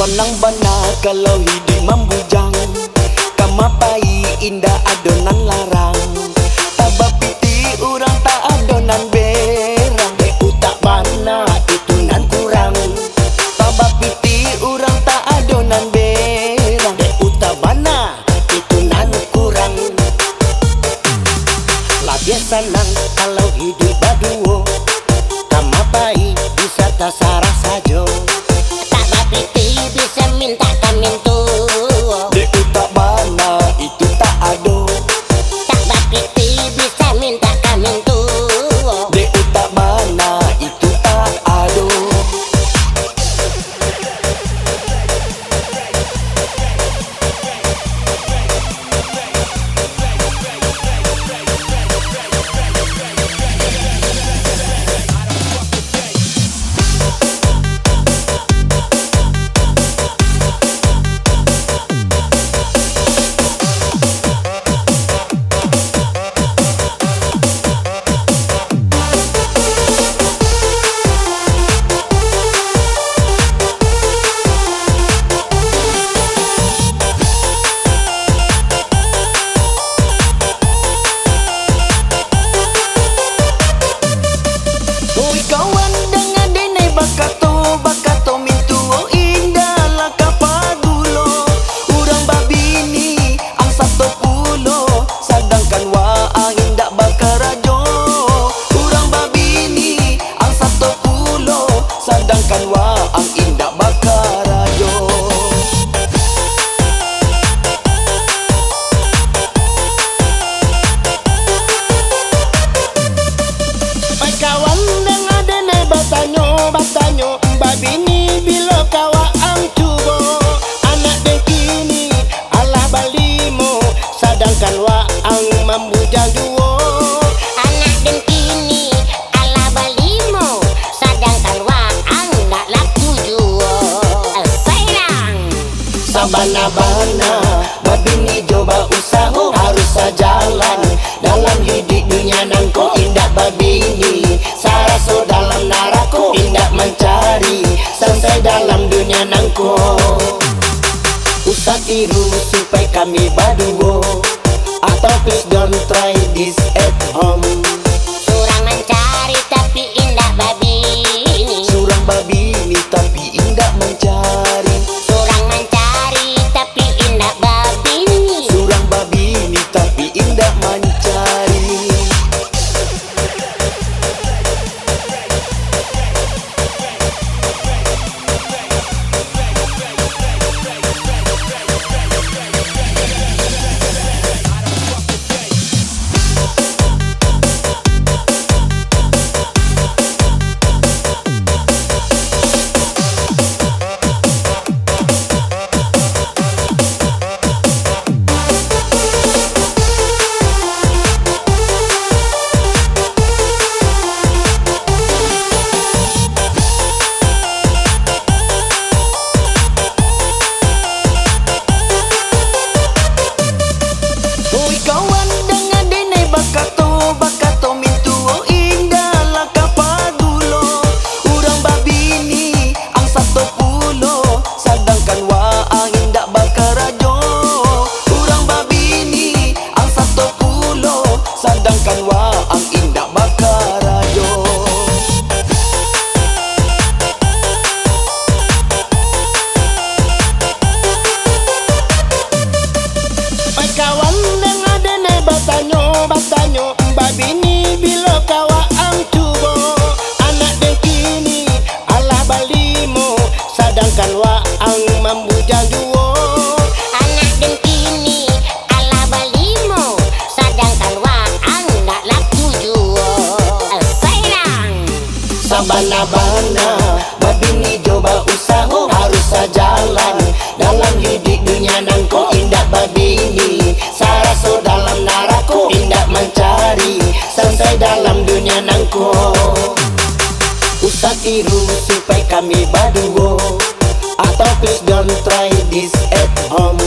Senang bana kalau hidup membujang, kamapai indah adonan larang. Tabak piti urang tak adonan berang, utak bana itu nan kurang. Tabak piti urang tak adonan berang, utak bana itu nan kurang. Labia senang kalau hidup baduo, kamapai bisa tak sarah sajo. Bisa minta kamin tuh Dek utak bana itu tak ado. tak bapiti bisa minta kamin tuh Dek utak bana itu tak ado. Kawan dengan dene bakato mintu indah lah kapagulo. Urang babini ang 10, sedangkan wa angin dak bakarajo. Urang babini ang 10, sedangkan wa angin dak bakarajo. Kawan dengan dene batanyo babini bilo kawa ang tubo. Anak dekini alah balimo, sedangkan wa ang membujang duo. anak dengkini ala balimo sedangkan wa ang dak laku juo sayang Sabana-bana babini coba usaha harus sajalan dalam hidup dunia nangko indah babini saraso dalam narako indah mencari selesai dalam dunia nangko. Usah tiru supaya kami baduo, atau please don't try this at home. surang mencari tapi indah babini Surang babini tapi indah mencari. surang mencari tapi indah babini Surang babini tapi indah mencari. Kawan dengan dene bakato mintu indah lah kapagulo. Urang babini ang 10, sedangkan wa angin dak bakarajo. Urang babini ang 10, sedangkan wa angin dak bakarajo. Kawan dengan dene batanyo babini bilo kawa ang tubo. Anak dekini alah balimo, sedangkan wa ang membujang duo. anak dengkini ala balimo sedangkan wa ang dak laku juo sayang Sabana-bana babini coba usaha harus sajalan dalam hidup dunia nangko indah babini saraso dalam narako indah mencari selesai dalam dunia nangko. Usah tiru supaya kami baduo, atau please don't try this at home.